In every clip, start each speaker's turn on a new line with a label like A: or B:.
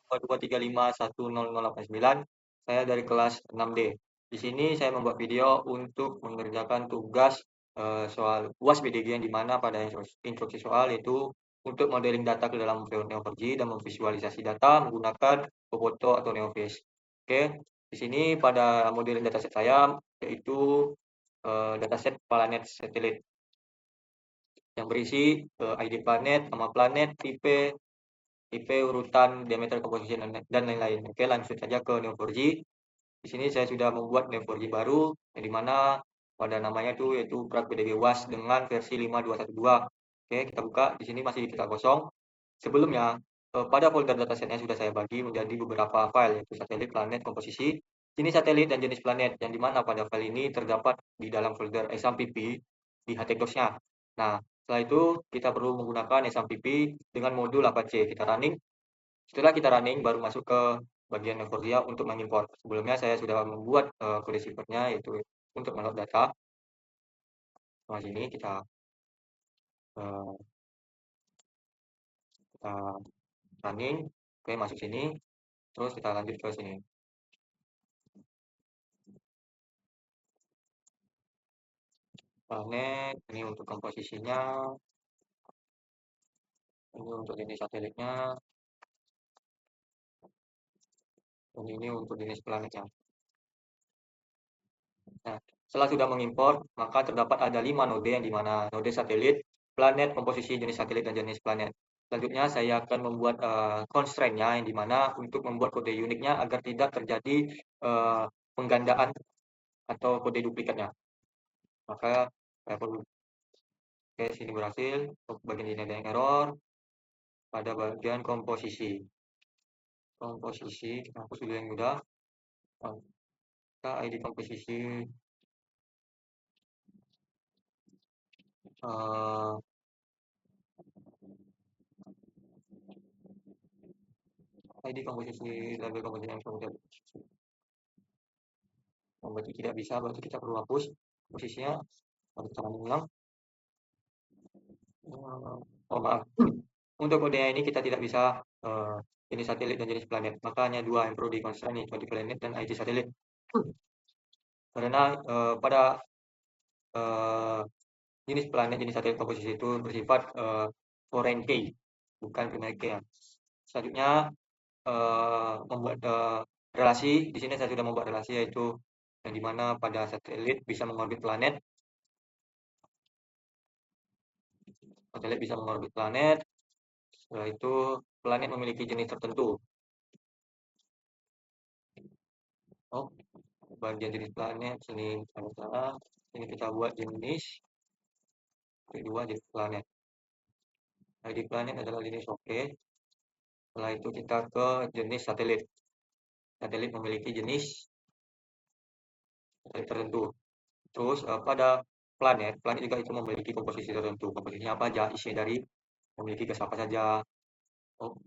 A: 2351089. Saya dari kelas 6D. Di sini saya membuat video untuk mengerjakan tugas soal UAS BDG yang dimana pada instruksi soal itu untuk modeling data ke dalam Neo4j dan memvisualisasi data menggunakan Boboto atau Neovis. Oke, di sini pada modeling dataset saya yaitu dataset planet satelit yang berisi ID planet, nama planet, tipe urutan, diameter, komposisi dan lain-lain. Oke, lanjut saja ke Neo4j. Di sini saya sudah membuat Neo4j baru yang dimana pada namanya itu yaitu Prak PDB UAS dengan versi 5212. Oke, kita buka. Di sini masih kita kosong. Sebelumnya pada folder datasetnya sudah saya bagi menjadi beberapa file yaitu satelit, planet, komposisi, jenis satelit dan jenis planet yang dimana pada file ini terdapat di dalam folder SAMPP di htac-nya. Nah, setelah itu kita perlu menggunakan SAMPP dengan modul Apache. Kita running. Setelah kita running baru masuk ke bagian Neo4j untuk mengimport. Sebelumnya saya sudah membuat kode ciphernya yaitu untuk menload data. Nah, sini kita running. Oke, masuk sini. Terus kita lanjut ke sini. Planet, ini untuk komposisinya. Ini untuk jenis satelitnya. Dan ini untuk jenis planetnya. Nah, setelah sudah mengimport, maka terdapat ada 5 node yang dimana node satelit, planet, komposisi jenis satelit, dan jenis planet. Selanjutnya saya akan membuat constraint-nya yang dimana untuk membuat kode uniknya agar tidak terjadi penggandaan atau kode duplikatnya. Maka saya perlu. Oke, sini berhasil. Bagian ini ada yang error. Pada bagian komposisi. Kita hapus dulu yang mudah. Kita ID komposisi. ID komposisi label komposisi yang kemudian berarti tidak bisa, berarti kita perlu hapus posisinya. Harus kita ulang. Oh maaf, untuk kodenya ini kita tidak bisa jenis satelit dan jenis planet, maka hanya dua yang perlu dikonstrain, yaitu planet dan ID satelit. Karena pada jenis planet, jenis satelit komposisi itu bersifat foreign key, bukan primary key. Selanjutnya membuat relasi. Di sini saya sudah membuat relasi yaitu yang dimana pada satelit bisa mengorbit planet. Satelit bisa mengorbit planet. Setelah itu planet memiliki jenis tertentu. Oh, bagian jenis planet sini salah. Ini kita buat jenis kedua jenis planet. ID planet adalah jenis oke. Setelah itu kita ke jenis satelit. Satelit memiliki jenis satelit tertentu. Terus pada planet juga itu memiliki komposisi tertentu. Komposisinya apa aja? Isinya dari memiliki gas apa saja. Oh.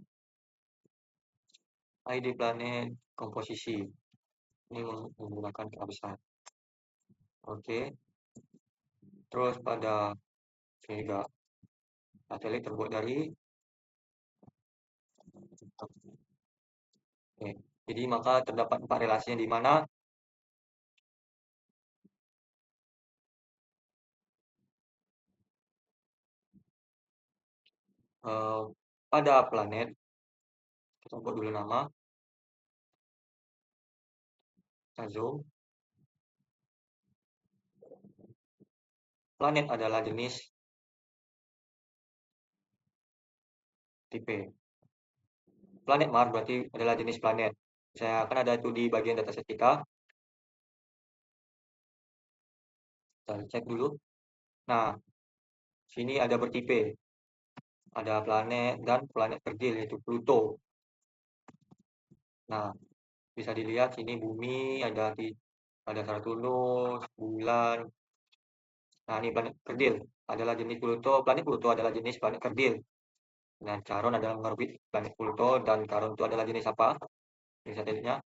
A: ID planet komposisi. Ini menggunakan kehabisan. Oke. Terus pada sini juga satelit terbuat dari. Oke. Jadi maka terdapat 4 relasi yang dimana pada planet kita buat dulu nama, kita zoom. Planet adalah jenis tipe. Planet Mars berarti adalah jenis planet. Saya akan ada itu di bagian dataset kita. Kita cek dulu. Nah, sini ada bertipe. Ada planet dan planet kerdil yaitu Pluto. Nah, bisa dilihat sini bumi ada Saturnus, bulan. Nah, ini planet kerdil adalah jenis Pluto. Planet Pluto adalah jenis planet kerdil. Nah, Charon adalah mengorbit planet Pluto dan Charon itu adalah jenis apa? Jenis satelitnya?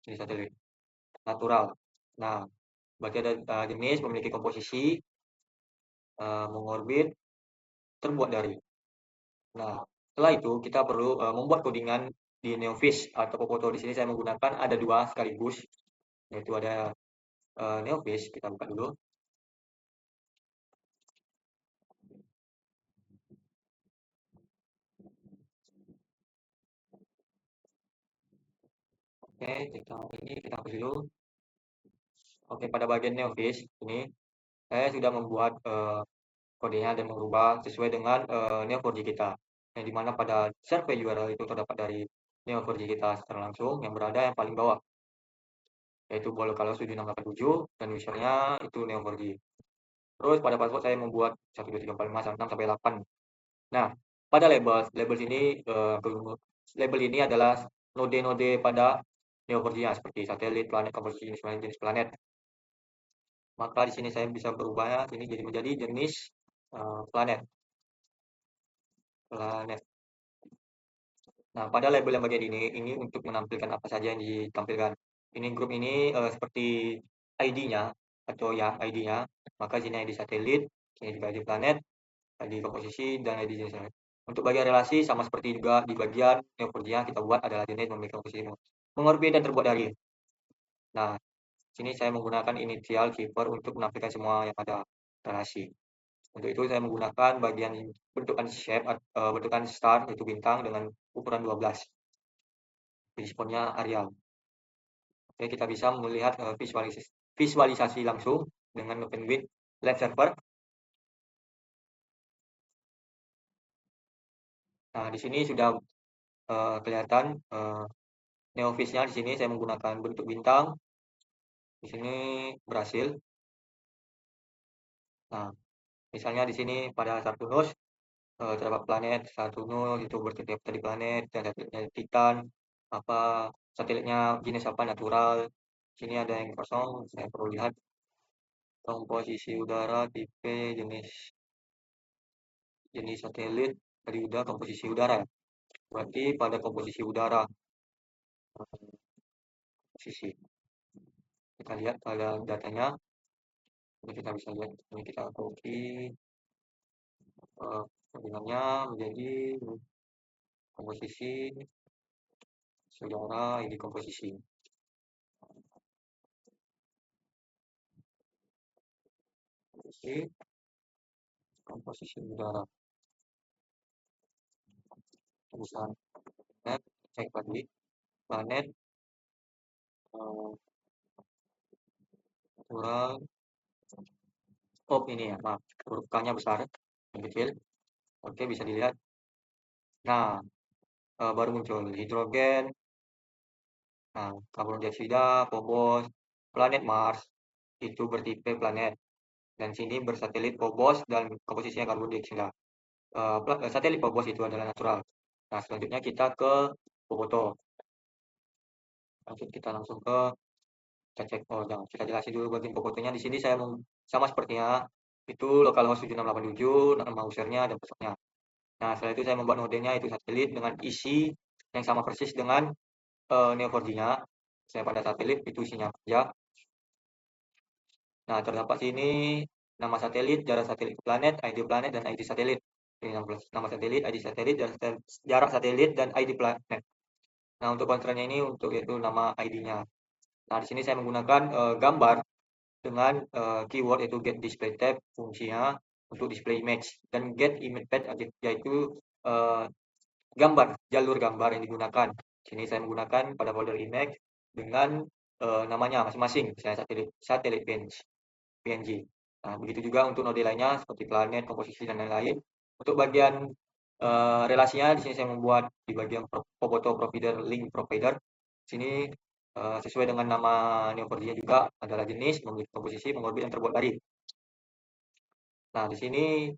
A: Jenis satelit natural. Nah, berarti ada jenis memiliki komposisi mengorbit terbuat dari. Nah, setelah itu kita perlu membuat codingan di Neofish atau Popoto. Di sini saya menggunakan ada dua sekaligus, yaitu ada Neofish. Kita buka dulu. Oke, kita hapus dulu. Oke, pada bagian Neofish ini saya sudah membuat kodenya dan mengubah sesuai dengan Neo4j kita. Yang dimana pada survei URL itu terdapat dari Neo4j kita secara langsung yang berada yang paling bawah, yaitu Bolokalos 7687 dan usernya itu Neo4j. Terus pada password saya membuat 1, 2, 3, 4, 5, 6 sampai 8. Nah, pada label ini label ini adalah node-node pada Neo4j seperti satelit, planet, komposisi jenis planet. Maka di sini saya bisa berubahnya ini jadi menjadi jenis planet. Nah, pada label yang bagian ini untuk menampilkan apa saja yang ditampilkan. Ini grup ini seperti ID-nya atau ya ID-nya. Maka sini ID satelit, sini juga ID planet, ID komposisi dan ID jenis lain. Untuk bagian relasi sama seperti juga di bagian Neo4j kita buat adalah jenis memiliki komposisi mengorbit dan terbuat dari. Nah, sini saya menggunakan initial keyword untuk menampilkan semua yang ada relasi. Untuk itu saya menggunakan bagian bentukan shape bentukan star yaitu bintang dengan ukuran 12. Responnya Arial. Oke, kita bisa melihat visualisasi langsung dengan open with live server. Nah, di sini sudah kelihatan Neofish-nya. Di sini saya menggunakan bentuk bintang. Di sini berhasil. Nah, misalnya di sini pada Saturnus terdapat planet Saturnus itu bertitik di planet dan satelitnya Titan, apa satelitnya jenis apa natural. Sini ada yang kosong, saya perlu lihat komposisi udara tipe jenis satelit tadi udah komposisi udara. Berarti pada komposisi udara posisi kita lihat pada datanya. Ini kita bisa lihat ini kita copy koordinatnya menjadi komposisi saudara ini komposisi. Komposisi udara. Tulisan planet, cek tadi planet natural. Oh ini ya, maaf huruf K-nya besar dan kecil. Oke, bisa dilihat. Nah, baru muncul hidrogen. Nah, karbon dioksida, Phobos, planet Mars itu bertipe planet dan sini bersatelit Phobos dan komposisinya karbon dioksida. Satelit Phobos itu adalah natural. Nah, selanjutnya kita ke Boboto. Lanjut kita langsung ke kita cek. Oh, jangan kita jelasin dulu bagian Bobotonya. Di sini saya sama sepertinya itu localhost 7687, nama usernya dan passwordnya. Nah, setelah itu saya membuat nodenya itu satelit dengan isi yang sama persis dengan Neo4j-nya. Saya pada satelit itu isinya aja. Nah, terdapat sini nama satelit, jarak satelit ke planet, ID planet, dan ID satelit. Ini nama satelit, ID satelit, jarak satelit, dan ID planet. Nah, untuk konstrannya ini untuk yaitu nama ID-nya. Nah, di sini saya menggunakan gambar dengan keyword yaitu get display tab fungsinya untuk display image dan get image path yaitu gambar, jalur gambar yang digunakan. Sini saya menggunakan pada folder image dengan namanya masing-masing, misalnya satelit PNG. Nah, begitu juga untuk node lainnya seperti planet, komposisi dan lain-lain. Untuk bagian relasinya di sini saya membuat di bagian Poboto provider link provider. Sini sesuai dengan nama Neo4j juga adalah jenis, memiliki komposisi, mengorbit yang terbuat dari. Nah, di sini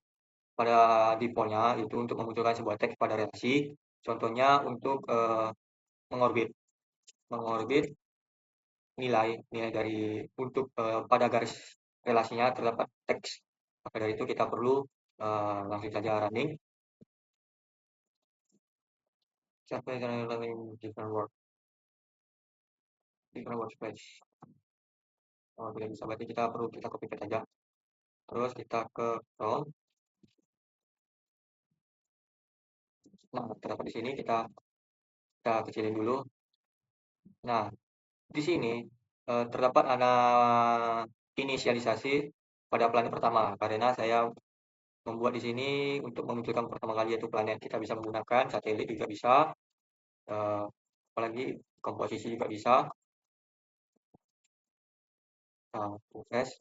A: pada defaultnya itu untuk memunculkan sebuah teks pada relasi. Contohnya untuk mengorbit nilai dari untuk pada garis relasinya terdapat teks. Maka dari itu kita perlu langsung saja running. Sampai running different workspace. Oh, tidak bisa, berarti kita perlu kita copy paste aja. Terus kita ke Chrome. Nah, terdapat di sini kita kita kecilin dulu. Nah, di sini terdapat inisialisasi pada planet pertama karena saya membuat di sini untuk memunculkan pertama kali yaitu planet. Kita bisa menggunakan satelit juga bisa, apalagi komposisi juga bisa. Nah, proses.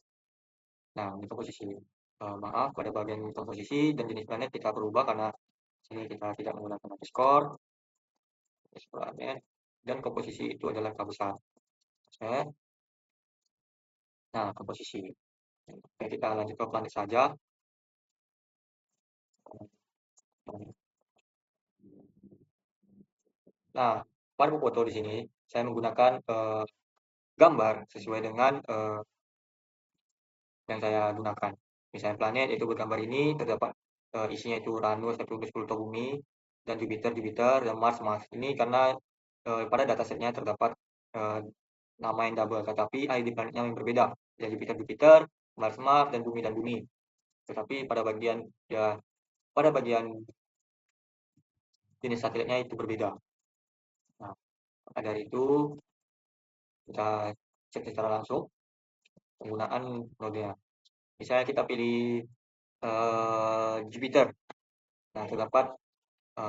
A: Nah, ini komposisi. Maaf, pada bagian komposisi dan jenis planet kita berubah karena sini kita tidak menggunakan underscore, planet, dan komposisi itu adalah angka besar. Set. Nah, komposisi. Oke, kita lanjut ke planet saja. Nah, pada foto di sini saya menggunakan gambar sesuai dengan yang saya gunakan. Misalnya planet itu bergambar ini terdapat isinya itu Uranus, Neptunus, Pluto, Bumi, dan Jupiter, Jupiter, dan Mars, Mars. Ini karena pada datasetnya terdapat eh, nama yang double, tetapi ID planetnya yang berbeda. Ya, Jupiter, Jupiter, Mars, Mars, dan Bumi. Tetapi pada bagian jenis satelitnya itu berbeda. Nah, maka dari itu kita cek secara langsung penggunaan nodenya. Misalnya kita pilih Jupiter. Nah, terdapat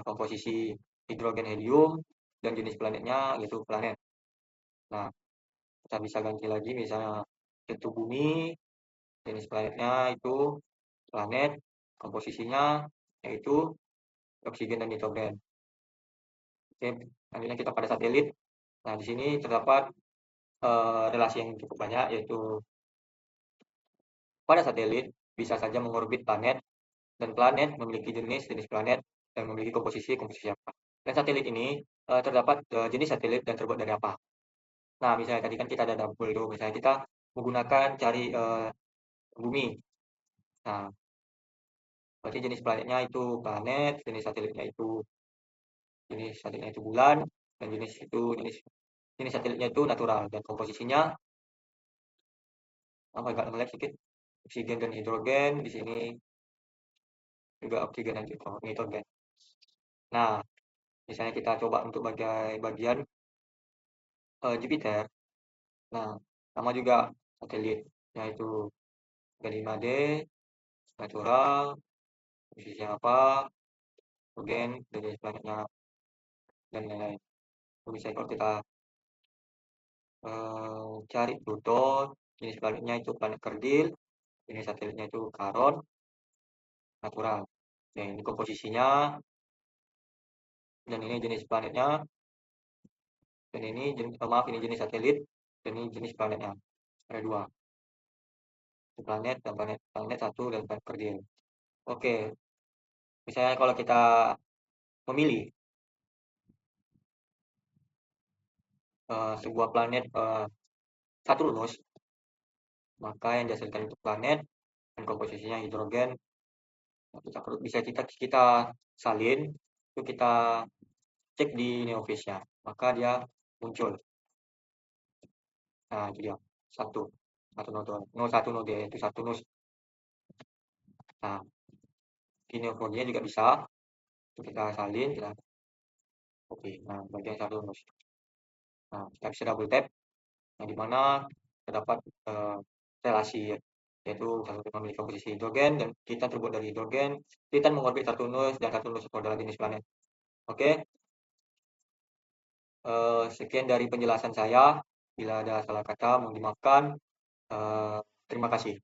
A: komposisi hidrogen helium dan jenis planetnya yaitu planet. Nah, kita bisa ganti lagi misalnya itu bumi, jenis planetnya itu planet, komposisinya yaitu oksigen dan nitrogen. Oke, selanjutnya kita pada satelit. Nah, di sini terdapat relasi yang cukup banyak yaitu pada satelit bisa saja mengorbit planet dan planet memiliki jenis planet dan memiliki komposisi apa. Dan satelit ini terdapat jenis satelit dan terbuat dari apa. Nah, misalnya tadi kan kita ada double tuh, misalnya kita menggunakan cari bumi. Nah, berarti jenis planetnya itu planet, jenis satelitnya itu bulan, dan jenis satelitnya itu natural dan komposisinya agak melek sedikit. Oksigen dan hidrogen di sini juga oksigen dan nitrogen. Nah, misalnya kita coba untuk bagian Jupiter. Nah, sama juga satelit, yaitu Ganymede, natural, posisinya apa, kemudian jenis planetnya, dan lain-lain. Misalnya kalau kita cari Pluto, jenis planetnya itu planet kerdil, jenis satelitnya itu Charon, natural. Nah, ini komposisinya, dan ini jenis planetnya, dan ini maaf ini jenis satelit, dan ini jenis planetnya. Ada dua, planet dan planet satu dan planet kerdil. Oke, misalnya kalau kita memilih sebuah planet Saturnus, maka yang dihasilkan itu planet dan komposisinya hidrogen. Bisa kita salin, itu kita cek di Neovisnya, maka dia muncul. Nah, itu dia satu satu node yaitu Saturnus. Nah, di Neovisnya juga bisa kita salin, kita copy. Nah, bagian Saturnus. Nah, kita bisa double tap, yang dimana terdapat relasi yaitu Saturnus memiliki komposisi hidrogen dan Titan terbuat dari hidrogen. Titan mengorbit Saturnus dan Saturnus adalah jenis planet. Oke, sekian dari penjelasan saya. Bila ada salah kata, mohon dimaafkan. Terima kasih.